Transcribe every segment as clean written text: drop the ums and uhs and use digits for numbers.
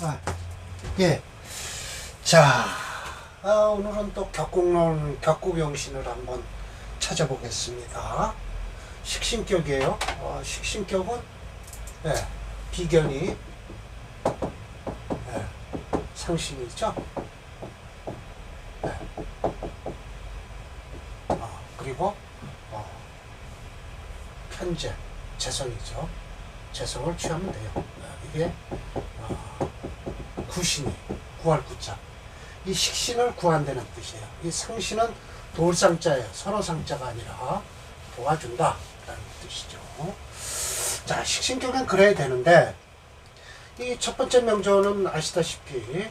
아, 예. 자, 오늘은 또 격국론, 격국용신을 한번 찾아보겠습니다. 식신격이에요. 식신격은, 예, 비견이, 예, 상신이죠. 예. 그리고, 편재, 재성이죠. 재성을 취하면 돼요. 이게, 구신이, 구할 구자. 이 식신을 구한다는 뜻이에요. 이 상신은 돌상자예요. 선어상자가 아니라 도와준다 라는 뜻이죠. 자, 식신격은 그래야 되는데, 이 첫 번째 명조는 아시다시피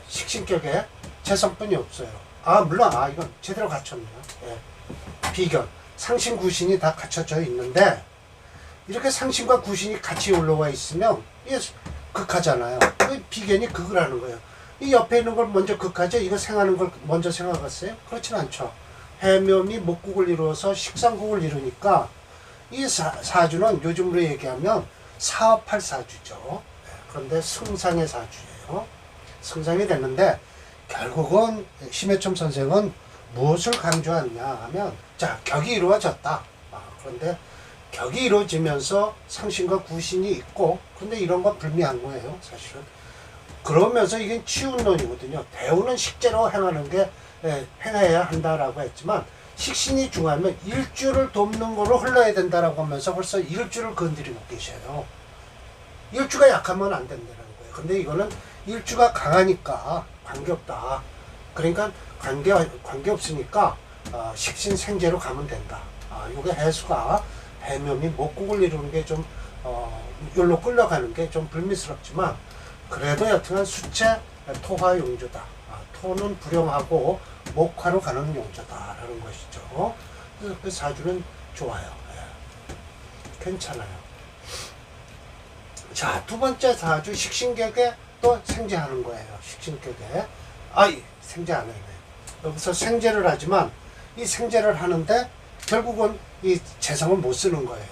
식신격에 재성뿐이 없어요. 물론 이건 제대로 갖췄네요. 예. 비견, 상신 구신이 다 갖춰져 있는데, 이렇게 상신과 구신이 같이 올라와 있으면 이게 극하잖아요. 비견이 극을 하는 거예요. 이 옆에 있는 걸 먼저 극하죠. 이거 생하는 걸 먼저 생각했어요? 그렇진 않죠. 해묘미 목국을 이루어서 식상국을 이루니까 이 사주는 요즘으로 얘기하면 사업할 사주죠. 그런데 승상의 사주예요. 승상이 됐는데 결국은 심해첨 선생은 무엇을 강조하냐 하면, 자, 격이 이루어졌다. 그런데 격이 이루어지면서 상신과 구신이 있고, 근데 이런 건 불미한 거예요, 사실은. 그러면서 이게 치운론이거든요. 대우는 식재로 행하는 게, 행해야 한다라고 했지만, 식신이 중하면 일주를 돕는 걸로 흘러야 된다라고 하면서 벌써 일주를 건드리고 계셔요. 일주가 약하면 안 된다는 거예요. 근데 이거는 일주가 강하니까 관계없다. 그러니까 관계없으니까, 식신 생재로 가면 된다. 이게 해수가 해묘미 목국을 이루는 게 좀, 열로 끌려가는 게 좀 불미스럽지만, 그래도 여튼간 수체 토화 용조다. 토는 불용하고 목화로 가는 용조다라는 것이죠. 그래서 그 사주는 좋아요. 예. 괜찮아요. 자, 두 번째 사주 식신격에 또 생재하는 거예요. 식신격에. 생재 안 해요. 여기서 생재를 하지만 이 생재를 하는데 결국은 이 재성을 못 쓰는 거예요.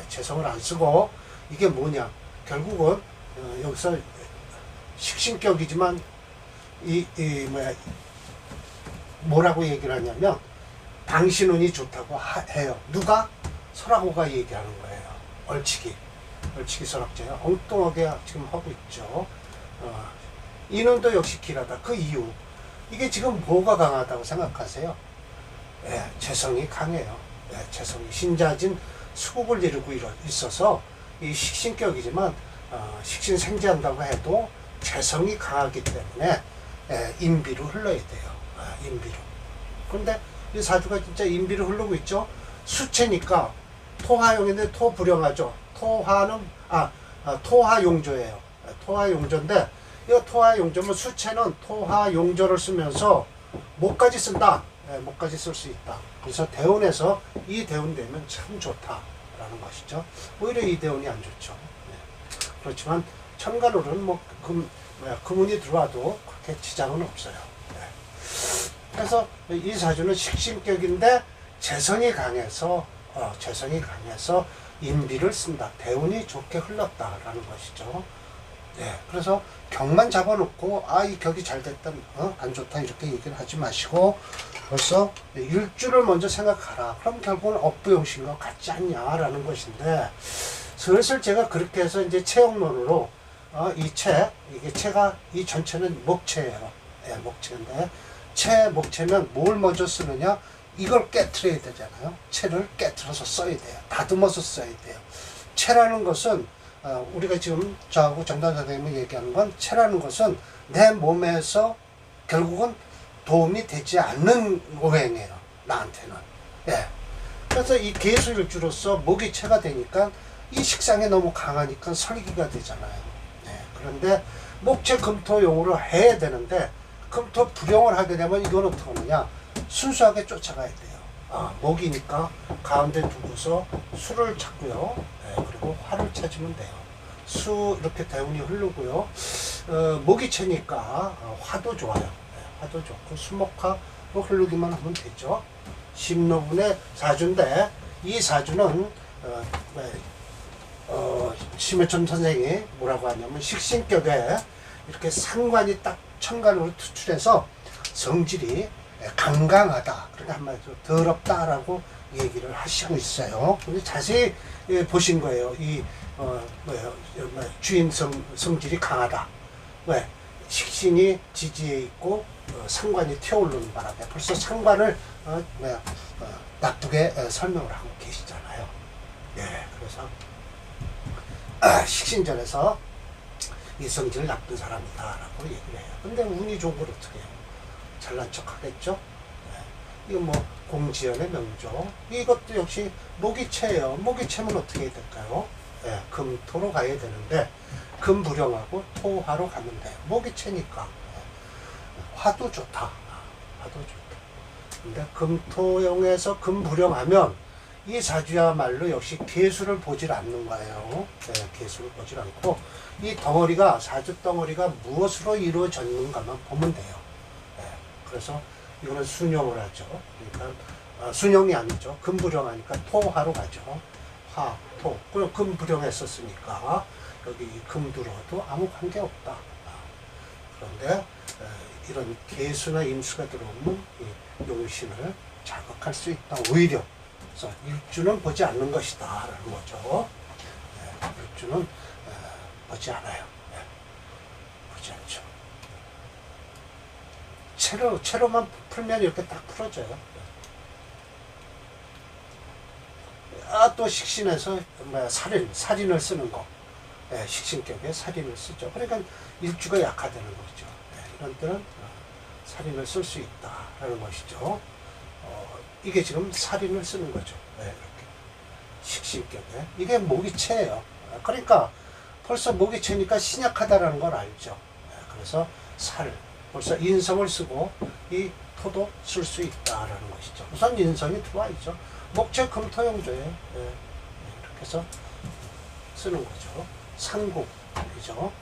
재성을 안 쓰고, 이게 뭐냐. 결국은 여기서 식신격이지만 뭐라고 얘기를 하냐면 당신운이 좋다고 해요. 누가? 설하고가 얘기하는 거예요. 얼치기 설학제요. 엉뚱하게 지금 하고 있죠. 인운도 역시 길하다. 그 이유, 이게 지금 뭐가 강하다고 생각하세요? 재성이 강해요. 재성이 신자진 수국을 이루고 있어서 이 식신격이지만 식신 생재한다고 해도 재성이 강하기 때문에 인비로 흘러야 돼요. 인비로. 그런데 이 사주가 진짜 인비로 흐르고 있죠. 수체니까 토화용인데 토불용하죠. 토화는 토화용조예요. 토화용조인데 이 토화용조면 수체는 토화용조를 쓰면서 목까지 쓴다. 목까지 쓸 수 있다. 그래서 대운에서 이 대운 되면 참 좋다라는 것이죠. 오히려 이 대운이 안 좋죠. 그렇지만 천간으로는 금운이 들어와도 그렇게 지장은 없어요. 그래서 이 사주는 식신격인데 재성이 강해서 인비를 쓴다. 대운이 좋게 흘렀다라는 것이죠. 그래서 격만 잡아놓고 이 격이 잘 됐다, 안 좋다 이렇게 얘기를 하지 마시고 벌써 일주를 먼저 생각하라. 그럼 결국은 업부용신과 같지 않냐라는 것인데, 슬슬 제가 그렇게 해서 이제 체형론으로 이게 체가, 이 전체는 목체예요. 목체인데 목체면 뭘 먼저 쓰느냐, 이걸 깨트려야 되잖아요. 체를 깨트려서 써야 돼요. 다듬어서 써야 돼요. 체라는 것은 우리가 지금 저하고 정단 선생님이 얘기하는 건, 체라는 것은 내 몸에서 결국은 도움이 되지 않는 오행이에요. 나한테는. 그래서 이 계수일주로서 목이 체가 되니까 이 식상이 너무 강하니까 설기가 되잖아요. 그런데 목체 금토용으로 해야 되는데 금토 불용을 하게 되면 이건 어떻게 하느냐, 순수하게 쫓아가야 돼요. 목이니까 가운데 두고서 수를 찾고요. 그리고 화를 찾으면 돼요. 수 이렇게 대운이 흐르고요. 목이 체니까 화도 좋아요. 화도 좋고 수목화로 흐르기만 하면 되죠. 신노분의 사주인데 이 사주는 심해천 선생이 뭐라고 하냐면 식신격에 이렇게 상관이 딱 천간으로 투출해서 성질이 강강하다. 그러니까 한마디로 더럽다라고 얘기를 하시고 있어요. 근데 자세히 보신 거예요. 이 주인 성질이 강하다. 왜? 식신이 지지에 있고 상관이 튀어오르는 바람에 벌써 상관을 나쁘게 설명을 하고 계시잖아요. 예, 그래서 식신전에서 이 성질 나쁜 사람이다라고 얘기를 해요. 근데 운이 좋은 걸 어떻게 해요? 잘난 척 하겠죠? 예. 이거 뭐 공지연의 명조. 이것도 역시 모기채예요. 모기채면 어떻게 해야 될까요? 예, 금토로 가야 되는데 금불영하고 토화로 가면 돼요. 모기채니까 화도 좋다. 화도 좋다. 근데 금토용에서 금불영하면 이 사주야말로 역시 개수를 보질 않는 거예요. 네, 개수를 보질 않고 이 덩어리가 사주 덩어리가 무엇으로 이루어졌는가만 보면 돼요. 네, 그래서 이거는 순영을 하죠. 그러니까 순영이 아니죠. 금불영하니까 토화로 가죠. 화, 토. 그럼 금불영했었으니까 여기 금 들어도 아무 관계 없다. 그런데 이런 개수나 임수가 들어오면 이 용신을 자극할 수 있다. 오히려 그래서 일주는 보지 않는 것이다 라는 거죠. 일주는 보지 않아요. 보지 않죠. 채로만 풀면 이렇게 딱 풀어져요. 또 식신에서 살인을 쓰는 거. 식신격에 살인을 쓰죠. 그러니까 일주가 약화되는 거죠. 이런 때는 살인을 쓸 수 있다라는 것이죠. 이게 지금 살인을 쓰는 거죠. 이렇게 식신격에 이게 모기채예요. 그러니까 벌써 모기채니까 신약하다라는 걸 알죠. 그래서 벌써 인성을 쓰고 이 토도 쓸 수 있다라는 것이죠. 우선 인성이 들어와 있죠. 목채 금토용조예요. 이렇게 해서 쓰는 거죠. 상국이죠.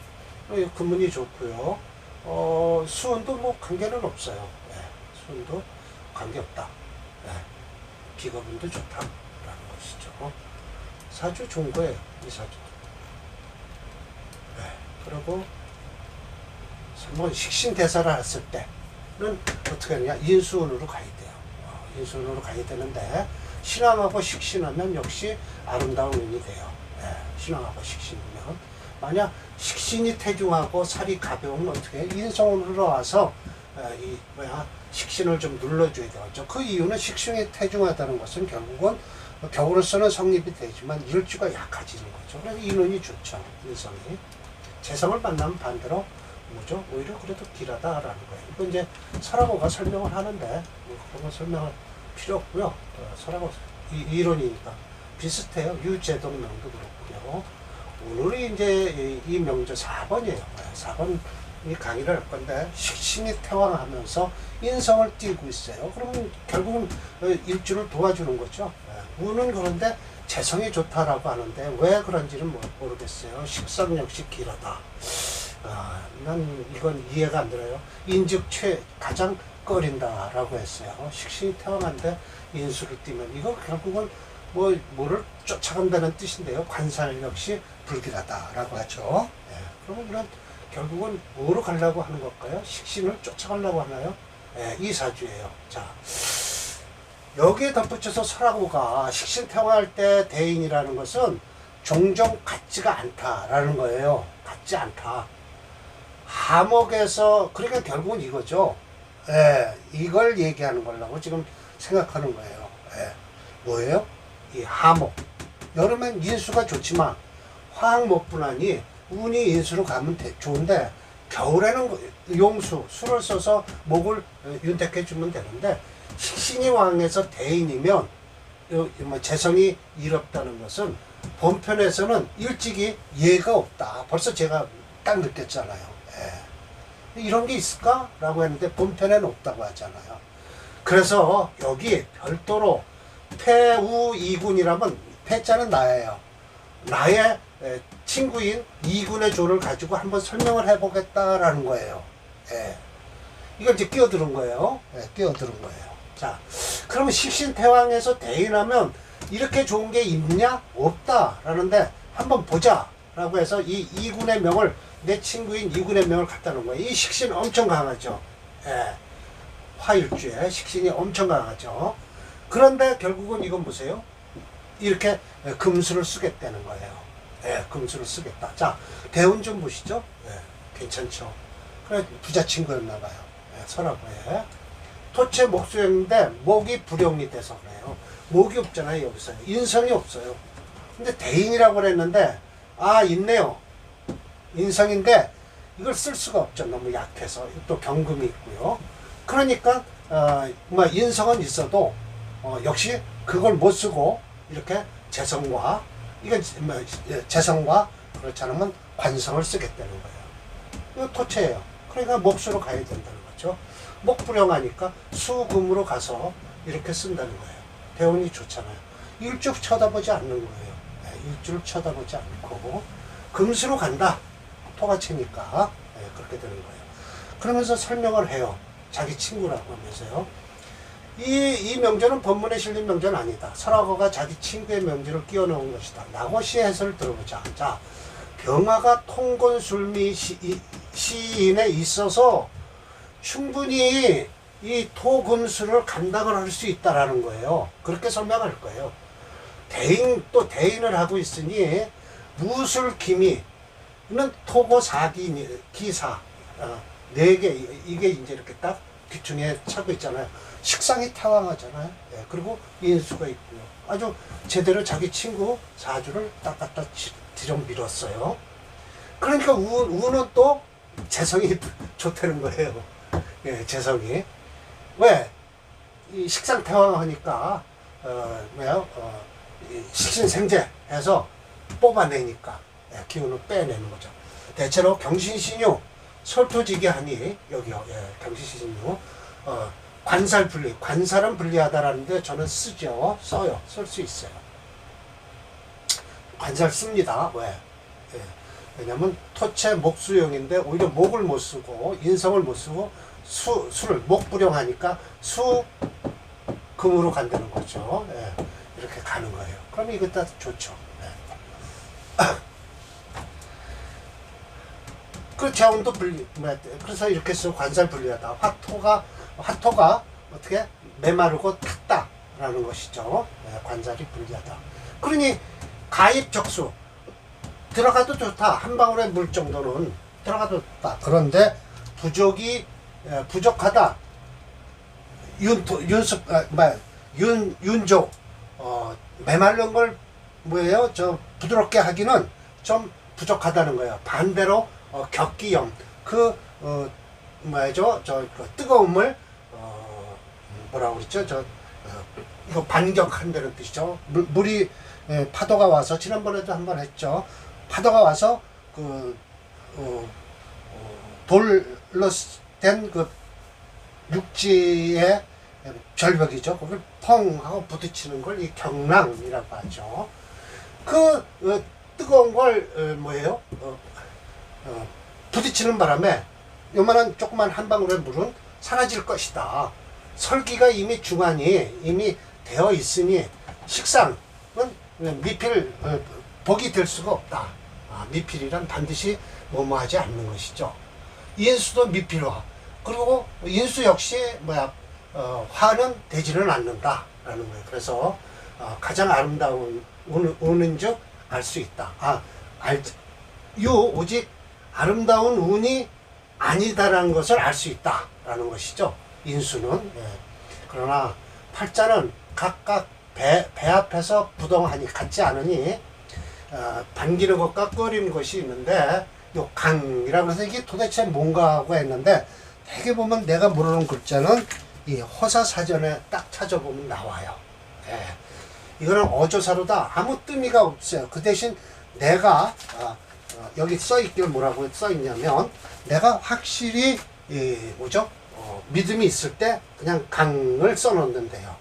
금운이 좋고요. 수운도 뭐 관계는 없어요. 수운도 관계없다. 비겁운도 좋다라는 것이죠. 사주 좋은 거예요. 이 사주. 그리고 뭐 식신대사를 했을 때는 어떻게 하느냐. 인수운으로 가야 돼요. 인수운으로 가야 되는데 신앙하고 식신하면 역시 아름다운 운이 돼요. 신앙하고 식신이면 만약 식신이 태중하고 살이 가벼우면 어떻게 해? 인성운으로 와서 식신을 좀 눌러줘야 되겠죠. 그 이유는 식신이 태중하다는 것은 결국은 격으로서는 성립이 되지만 일주가 약해지는 거죠. 그래서 인운이 좋죠. 인성이 재성을 만나면 반대로 뭐죠? 오히려 그래도 길하다라는 거예요. 이거 이제 설하고가 설명을 하는데 그런 거 설명할 필요 없고요. 설하고 이론이니까 비슷해요. 유재동 명도 그렇고요. 오늘이 이제 이 명조 4번이에요. 4번이 강의를 할 건데 식신이 태왕하면서 인성을 띄고 있어요. 그러면 결국은 일주를 도와주는 거죠. 운은 그런데 재성이 좋다라고 하는데 왜 그런지는 모르겠어요. 식성 역시 길하다. 난 이건 이해가 안 들어요. 인즉 가장 꺼린다라고 했어요. 식신이 태왕한데 인수를 띄면 이거 결국은 뭐를 쫓아간다는 뜻인데요. 관살 역시 불길하다라고 하죠. 그러면 결국은 뭐로 가려고 하는 걸까요? 식신을 쫓아가려고 하나요? 이 사주예요. 자, 여기에 덧붙여서 설하고가 식신 태왕할 때 대인이라는 것은 종종 같지가 않다라는 거예요. 같지 않다. 하목에서 그러니까 결국은 이거죠. 이걸 얘기하는 거라고 지금 생각하는 거예요. 뭐예요? 이 하목. 여름엔 인수가 좋지만 화학목분하니 운이 인수로 가면 좋은데 겨울에는 용수, 수를 써서 목을 윤택해 주면 되는데 식신이 왕에서 대인이면 재성이 이롭다는 것은 본편에서는 일찍이 예가 없다. 벌써 제가 딱 느꼈잖아요. 이런 게 있을까? 라고 했는데 본편에는 없다고 하잖아요. 그래서 여기 별도로 폐우 이군이라면 폐자는 나예요. 나의 친구인 이군의 조를 가지고 한번 설명을 해보겠다라는 거예요. 이걸 이제 끼어드는 거예요. 끼어드는 거예요. 자, 그러면 식신태왕에서 대인하면 이렇게 좋은 게 있냐? 없다. 라는데 한번 보자 라고 해서 이 이군의 명을, 내 친구인 이군의 명을 갖다 놓은 거예요. 이 식신 엄청 강하죠. 예. 화일주에 식신이 엄청 강하죠. 그런데 결국은 이건 보세요. 이렇게 금수를 쓰겠다는 거예요. 예, 금수를 쓰겠다. 자, 대운 좀 보시죠. 예, 괜찮죠. 그래, 부자 친구였나 봐요. 예, 설화고에. 토체 목수였는데 목이 불용이 돼서 그래요. 목이 없잖아요, 여기서. 인성이 없어요. 근데 대인이라고 그랬는데, 아, 있네요. 인성인데, 이걸 쓸 수가 없죠. 너무 약해서. 또 경금이 있고요. 그러니까, 인성은 있어도, 역시 그걸 못 쓰고, 이렇게 재성과, 이건 재성과, 그렇지 않으면 관성을 쓰겠다는 거예요. 이거 토체예요. 그러니까 목수로 가야 된다는 거죠. 목불용하니까 수금으로 가서 이렇게 쓴다는 거예요. 대운이 좋잖아요. 일주 쳐다보지 않는 거예요. 네, 일주를 쳐다보지 않고 금수로 간다. 토가치니까 네, 그렇게 되는 거예요. 그러면서 설명을 해요. 자기 친구라고 하면서요. 이 명제는 본문에 실린 명제는 아니다. 설화거가 자기 친구의 명제를 끼워 넣은 것이다. 라고 시 해설을 들어보자. 자, 병화가 통곤술미 시인에 있어서 충분히 이 토금수를 감당을 할 수 있다라는 거예요. 그렇게 설명할 거예요. 또 대인을 하고 있으니 무술기미는 토고사기 기사 네 개, 이게 이제 이렇게 딱 귀퉁이에 차고 있잖아요. 식상이 태왕하잖아요. 네, 그리고 인수가 있고요. 아주 제대로 자기 친구 사주를 딱 갖다 들여밀었어요. 그러니까 우는 또 재성이 좋다는 거예요. 예, 재성이. 왜? 이 식상태왕 하니까, 식신생재 해서 뽑아내니까, 예, 기운을 빼내는 거죠. 대체로 경신신유, 설토지기 하니, 여기요, 예, 경신신유, 관살분리, 관살은 분리하다라는데 저는 써요. 쓸 수 있어요. 관살 씁니다. 왜? 예, 왜냐면 토체 목수용인데 오히려 목을 못 쓰고, 인성을 못 쓰고, 수를 목불용하니까 수금으로 간다는 거죠. 예, 이렇게 가는 거예요. 그럼 이거 다 좋죠. 예. 그 재운도 그래서 이렇게 해서 관살 분리하다. 화토가 어떻게 메마르고 탔다라는 것이죠. 예, 관살이 분리하다. 그러니 가입적수 들어가도 좋다. 한 방울의 물 정도는 들어가도 좋다. 그런데 부족하다. 윤조 메마른 걸 뭐예요? 저 부드럽게 하기는 좀 부족하다는 거예요. 반대로 격기염 그 뜨거움을 뭐라고 그랬죠? 이거 반격한다는 뜻이죠. 물이 파도가 와서 지난번에도 한번 했죠. 파도가 와서 돌로 된 그 육지의 절벽이죠. 그걸 펑 하고 부딪히는 걸 이 경랑이라고 하죠. 뜨거운 걸 뭐예요? 부딪히는 바람에 요만한 조그만 한 방울의 물은 사라질 것이다. 설기가 이미 중환이 이미 되어 있으니 식상은 복이 될 수가 없다. 미필이란 반드시 뭐뭐하지 않는 것이죠. 인수도 미필화. 그리고 인수 역시 화는 되지는 않는다라는 거예요. 그래서 가장 아름다운 운은 즉 알 수 있다. 오직 아름다운 운이 아니다라는 것을 알 수 있다라는 것이죠. 인수는. 예. 그러나 팔자는 각각 배 앞에서 부동하니 같지 않으니 반기는 것과 꺼리는 것이 있는데 요 강이라고 해서 이게 도대체 뭔가 하고 했는데 되게 보면 내가 모르는 글자는 이 허사사전에 딱 찾아보면 나와요. 예. 이거는 어조사로다. 아무 뜻미가 없어요. 그 대신 내가 여기 써있길 뭐라고 써있냐면 내가 확실히 믿음이 있을 때 그냥 강을 써놓는데요.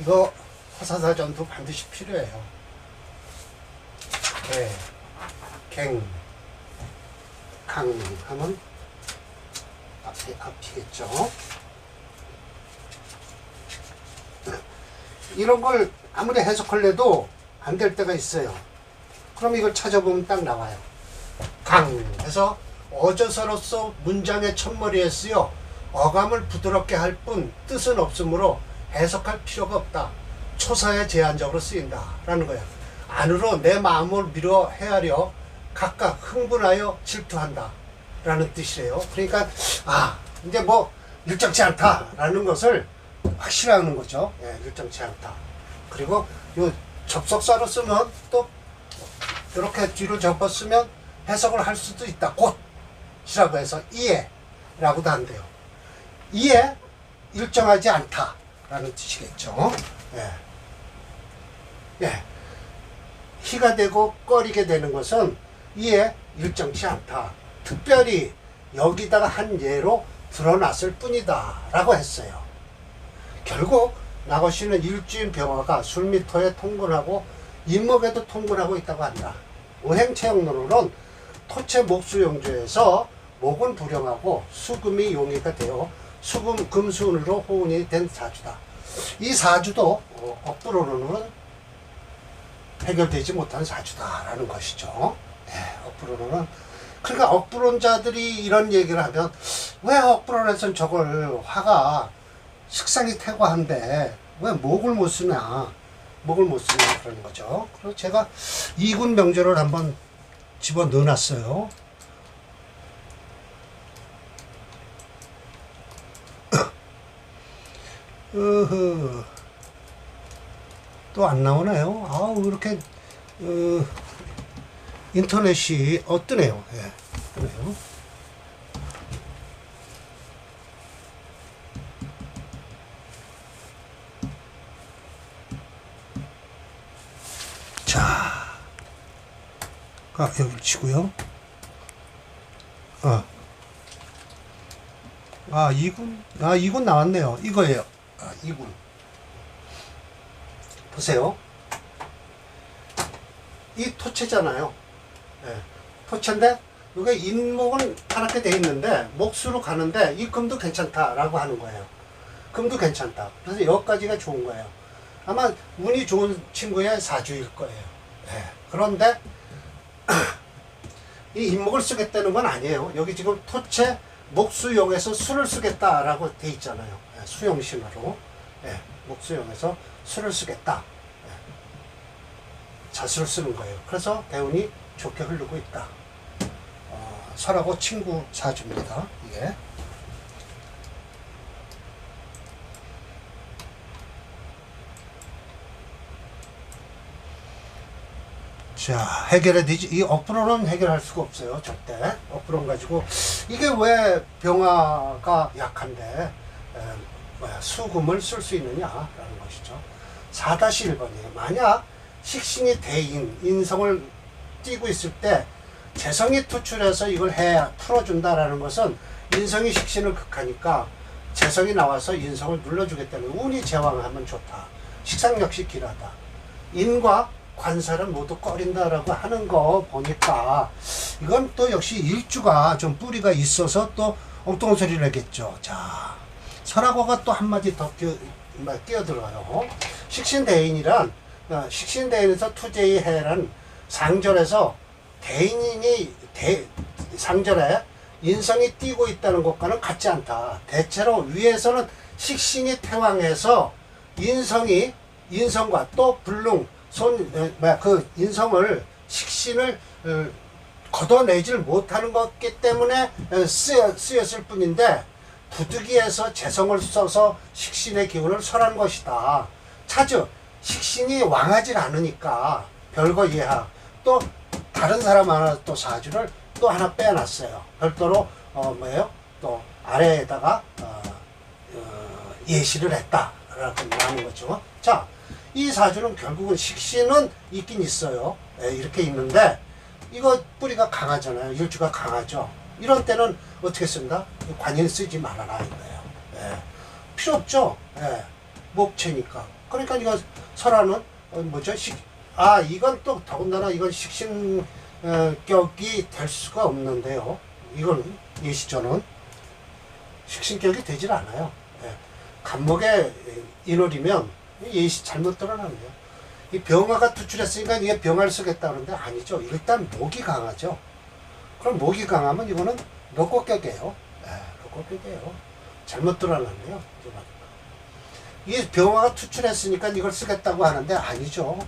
이거 허사사전도 반드시 필요해요. 갱, 강 하면 앞이겠죠. 이런 걸 아무리 해석할래도 안 될 때가 있어요. 그럼 이걸 찾아보면 딱 나와요. 강 해서 어조서로서 문장의 첫머리에 쓰여 어감을 부드럽게 할 뿐 뜻은 없으므로 해석할 필요가 없다. 초사에 제한적으로 쓰인다 라는 거야. 안으로 내 마음을 밀어 헤아려 각각 흥분하여 질투한다 라는 뜻이래요. 그러니까 이제 뭐 일정치 않다 라는 것을 확실하는 거죠. 예, 일정치 않다. 그리고 요 접속사로 쓰면 또 이렇게 뒤로 접어 쓰면 해석을 할 수도 있다. 곧이라고 해서 이해 라고도 한대요. 이해 일정하지 않다 라는 뜻이겠죠. 예. 예. 희가 되고 꺼리게 되는 것은 이에 일정치 않다. 특별히 여기다가 한 예로 드러났을 뿐이다 라고 했어요. 결국 나거시는 일주인 병화가 술미토에 통근하고 인목에도 통근하고 있다고 한다. 오행체형론으로는 토체 목수용조에서 목은 불용하고 수금이 용의가 되어 수금 금수운으로 호운이 된 사주다. 이 사주도 억부로는 해결되지 못한 사주다라는 것이죠. 네, 억부로는. 그러니까 억부론자들이 이런 얘기를 하면 왜 억부론에서는 저걸 화가 식상이 태과한데 왜 목을 못 쓰냐 그러는 거죠. 그래서 제가 이군 명제를 한번 집어 넣어놨어요. 또 안 나오나요? 아우 이렇게 인터넷이 뜨네요. 예, 뜨네요. 자, 여기를 치고요. 2군 나왔네요. 이거예요. 2군. 보세요. 이 토체잖아요. 예, 토체인데 이게 인목은 파랗게 돼 있는데 목수로 가는데 이 금도 괜찮다라고 하는 거예요. 금도 괜찮다. 그래서 여기까지가 좋은 거예요. 아마 운이 좋은 친구의 사주일 거예요. 예, 그런데 이 인목을 쓰겠다는 건 아니에요. 여기 지금 토체 목수용에서 수를 쓰겠다라고 돼 있잖아요. 예, 수용신으로. 예, 목수용에서 수를 쓰겠다. 자수를 쓰는 거예요. 그래서 대운이 좋게 흐르고 있다. 설하고 친구 사주입니다. 이게. 자, 해결해야 되지. 이 억부로는 해결할 수가 없어요. 절대. 억부로 가지고 이게 왜 병화가 약한데 수금을 쓸 수 있느냐라는 것이죠. 4-1번이에요. 만약 식신이 대인, 인성을 띄고 있을 때 재성이 투출해서 이걸 풀어준다라는 것은 인성이 식신을 극하니까 재성이 나와서 인성을 눌러주겠다는 운이 제왕하면 좋다. 식상 역시 길하다. 인과 관사를 모두 꺼린다라고 하는 거 보니까 이건 또 역시 일주가 좀 뿌리가 있어서 또 엉뚱한 소리를 하겠죠. 자, 설화거가 또 한마디 더 끼어들어요. 식신대인이란 식신대인에서 투제이해란 상절에서 대인이 상절에 인성이 띄고 있다는 것과는 같지 않다. 대체로 위에서는 식신이 태왕해서 인성과 또 불능 그 인성을 식신을 걷어내질 못하는 것기 때문에 쓰였을 뿐인데 부득이해서 재성을 써서 식신의 기운을 설한 것이다. 차즉 식신이 왕하질 않으니까 별거 예하 또 다른 사람 하나 또 사주를 또 하나 빼놨어요. 별도로 또 아래에다가 예시를 했다라고 하는 거죠. 자, 이 사주는 결국은 식신은 있긴 있어요. 이렇게 있는데 이거 뿌리가 강하잖아요. 일주가 강하죠. 이런 때는 어떻게 쓴다? 관인 쓰지 말아라 이거예요. 필요 없죠. 목체니까. 그러니까 이거 설화는 뭐죠? 이건 또 더군다나 이건 식신격이 될 수가 없는데요. 이건 예시저는 식신격이 되질 않아요. 간목의 인월이면 예시 잘못 드러났네요. 이 병화가 투출했으니까 이게 병화를 쓰겠다 그러는데 아니죠. 일단 목이 강하죠. 그럼 목이 강하면 이거는 럭곡격이에요. 럭곡격이에요. 잘못 드러났네요. 이 병화가 투출했으니까 이걸 쓰겠다고 하는데 아니죠.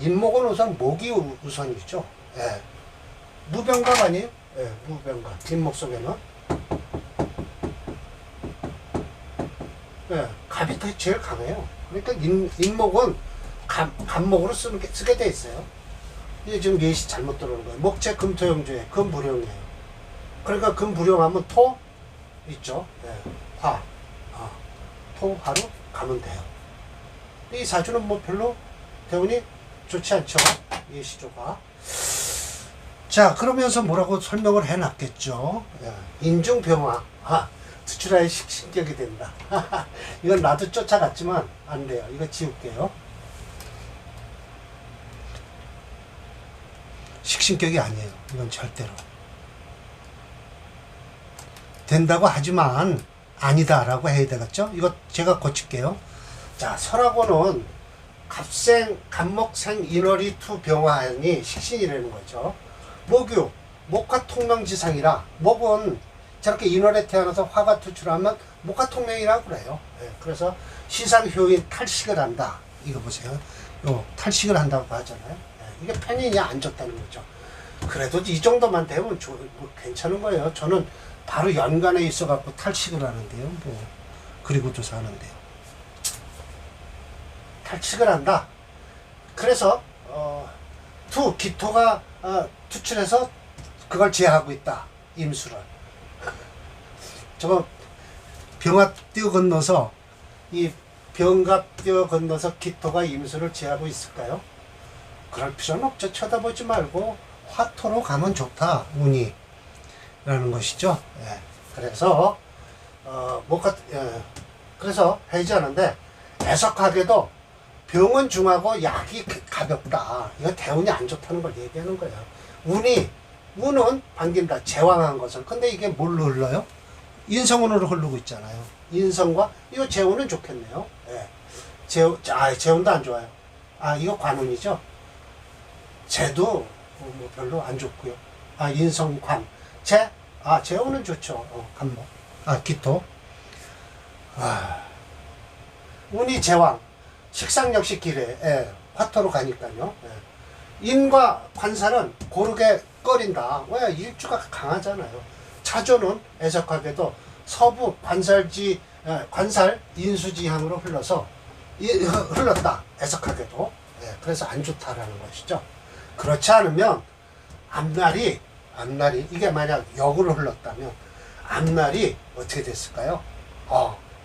인목은 우선 목이 우선이죠. 무병갑 아니에요? 무병갑. 인목 속에는. 갑이 제일 강해요. 그러니까 인목은 갑목으로 쓰게 돼 있어요. 이게 지금 예시 잘못 들어오는 거예요. 목재 금토용조에 금불용이에요. 그러니까 금불용하면 토 있죠. 화. 토, 화로 가면 돼요. 이 사주는 뭐 별로 대운이 좋지 않죠. 예시조가. 자, 그러면서 뭐라고 설명을 해놨겠죠. 인중병화. 투출하에 식신격이 된다. 이건 나도 쫓아갔지만 안 돼요. 이거 지울게요. 식신격이 아니에요. 이건 절대로. 된다고 하지만 아니다라고 해야 되겠죠? 이거 제가 고칠게요. 자, 설하고는 갑생, 갑목생, 인월이 투 병화하니 식신이라는 거죠. 목유, 목화 통명지상이라 목은 저렇게 인월에 태어나서 화가 투출하면 목화 통명이라고 그래요. 그래서 시상효인 탈식을 한다. 이거 보세요. 탈식을 한다고 하잖아요. 이게 편인이 안 좋다는 거죠. 그래도 이 정도만 되면 뭐 괜찮은 거예요. 저는 바로 연간에 있어갖고 탈식을 하는데요. 뭐 그리고 조사하는데요. 탈식을 한다. 그래서 기토가 투출해서 그걸 제하고 있다. 임수를. 저거 병합 뛰어 건너서 이 병갑 뛰어 건너서 기토가 임수를 제하고 있을까요? 그럴 필요는 없죠. 쳐다보지 말고 화토로 가면 좋다. 운이 라는 것이죠. 그래서 그래서 해지하는데 해석하게도 병은 중하고 약이 가볍다. 이거 대운이 안 좋다는 걸 얘기하는 거예요. 운은 반긴다. 제왕한 것을. 근데 이게 뭘로 흘러요? 인성운으로 흐르고 있잖아요. 인성과 이거 재운은 좋겠네요. 재운도 안 좋아요. 이거 관운이죠. 재도 뭐 별로 안 좋고요. 인성관. 재운은 좋죠. 간목. 기토. 운이 제왕. 식상 역시 기래. 화토로 가니까요. 인과 관살은 고르게 꺼린다. 왜? 일주가 강하잖아요. 차조는 애석하게도 서부 관살 인수지향으로 흘렀다. 애석하게도. 그래서 안 좋다라는 것이죠. 그렇지 않으면 앞날이 이게 만약 역으로 흘렀다면 앞날이 어떻게 됐을까요?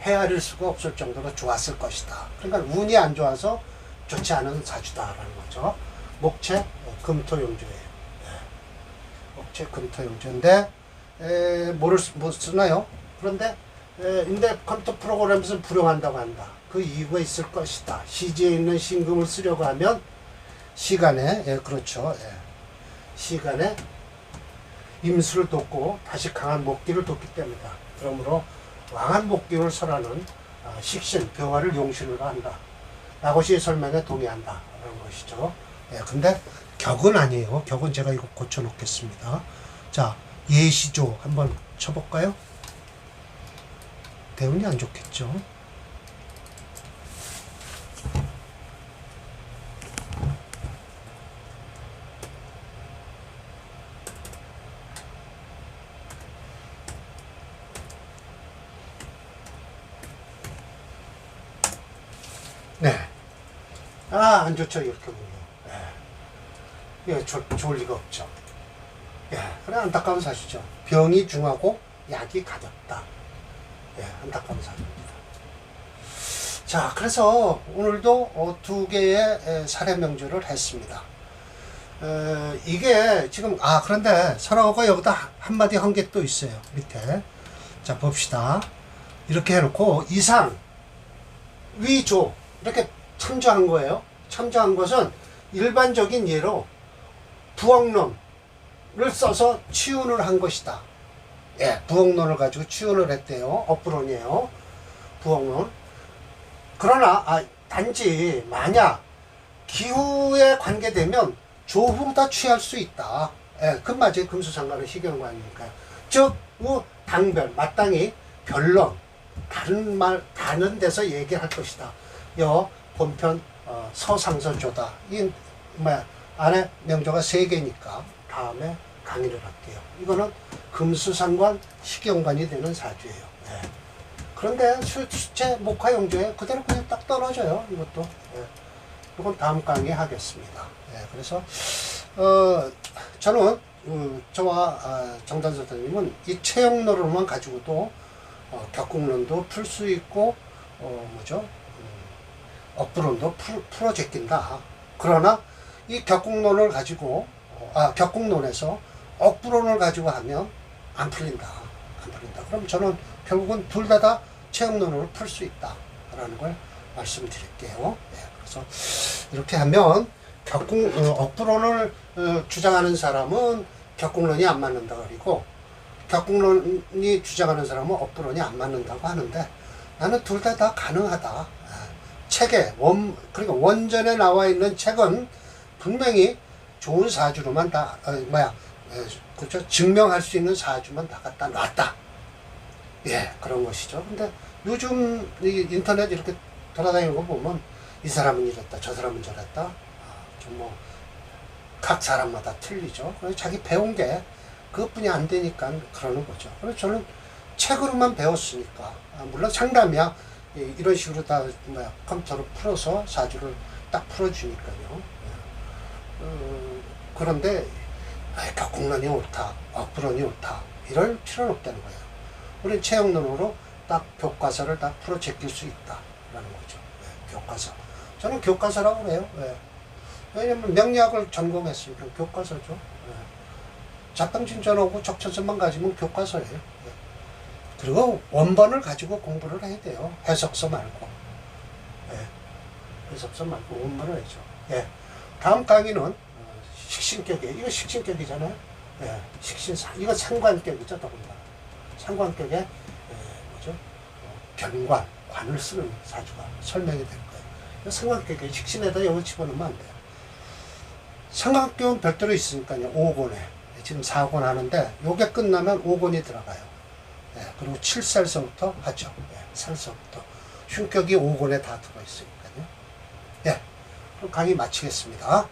헤아릴 수가 없을 정도로 좋았을 것이다. 그러니까 운이 안 좋아서 좋지 않은 사주다라는 거죠. 목체 금토용조예요. 목체 금토용조인데 뭐 쓰나요? 그런데 인데 컴퓨터 프로그램에서 불용한다고 한다. 그 이유가 있을 것이다. 시지에 있는 신금을 쓰려고 하면 시간에 그렇죠. 시간에 임수를 돕고 다시 강한 목기를 돕기 때문이다. 그러므로 왕한 목기를 설하는 식신, 병화를 용신으로 한다. 라고시 설명에 동의한다. 라는 것이죠. 근데 격은 아니에요. 격은 제가 이거 고쳐 놓겠습니다. 자, 예시조 한번 쳐볼까요? 대운이 안 좋겠죠. 안 좋죠. 이렇게 보면. 좋을 리가 없죠. 그래, 안타까운 사실이죠. 병이 중하고 약이 가볍다. 안타까운 사실입니다. 자, 그래서 오늘도 두 개의 사례 명주를 했습니다. 이게 지금, 그런데 설하고 여기다 한마디 한 게 또 있어요. 밑에. 자, 봅시다. 이렇게 해놓고, 이상, 위, 조. 이렇게 참조한 거예요. 참조한 것은 일반적인 예로 부엉론을 써서 치운을 한 것이다. 부엉론을 가지고 치운을 했대요. 업부론이에요. 부엉론. 그러나 단지 만약 기후에 관계되면 조후다 취할 수 있다. 예, 금맞이 금수상관은 희경관이니까요. 즉, 뭐 당별, 마땅히 변론, 다른 데서 얘기할 것이다. 본편 서상서조다. 이 안에 명조가 3개니까 다음에 강의를 할게요. 이거는 금수상관 희경관이 되는 사주예요. 예. 그런데 수체 목화용조에 그대로 그냥 딱 떨어져요. 이것도. 예. 이건 다음 강의에 하겠습니다. 예. 그래서 저는 저와 정단서 선생님은 이 체형론만 가지고도 격국론도 풀 수 있고 억부론도 풀어 제낀다. 그러나 이 격국론을 가지고 격국론에서 억부론을 가지고 하면 안 풀린다. 그럼 저는 결국은 둘 다 체형론으로 풀 수 있다라는 걸 말씀드릴게요. 네, 그래서 이렇게 하면 억부론을 주장하는 사람은 격국론이 안 맞는다 그리고 격국론이 주장하는 사람은 억부론이 안 맞는다고 하는데 나는 둘 다 가능하다. 책에 그러니까 원전에 나와 있는 책은 분명히 좋은 사주로만 그렇죠? 증명할 수 있는 사주만 다 갖다 놨다. 예, 그런 것이죠. 근데 요즘 인터넷 이렇게 돌아다니는 거 보면 이 사람은 이랬다, 저 사람은 저랬다. 좀 각 사람마다 틀리죠. 자기 배운 게 그것뿐이 안 되니까 그러는 거죠. 그래서 저는 책으로만 배웠으니까 물론 상담이야 이런 식으로 다 컴퓨터로 풀어서 사주를 딱 풀어주니까요. 그런데 격국론이 옳다, 억부론이 옳다 이럴 필요는 없다는 거예요. 우리는 체형론으로 딱 교과서를 다 풀어 제낄 수 있다라는 거죠. 네, 교과서. 저는 교과서라고 그래요. 네. 왜냐면 명리학을 전공했으니까 교과서죠. 네. 자평진전하고 적천선만 가지면 교과서예요. 네. 그리고 원본을 가지고 공부를 해야 돼요. 해석서 말고. 네. 해석서 말고 원본을 해죠. 네. 다음 강의는 식신격이에요. 이거 식신격이잖아요. 네. 이거 상관격이죠. 더군다나. 상관격에 견관, 관을 쓰는 사주가 설명이 될 거예요. 상관격에 식신에다 영을 집어넣으면 안 돼요. 상관격은 별도로 있으니까요. 5권에 지금 4권 하는데 요게 끝나면 5권이 들어가요. 네, 그리고 7살서부터 하죠. 네, 살서부터 흉격이 5권에 다 들어있으니까요. 예, 그럼 강의 마치겠습니다.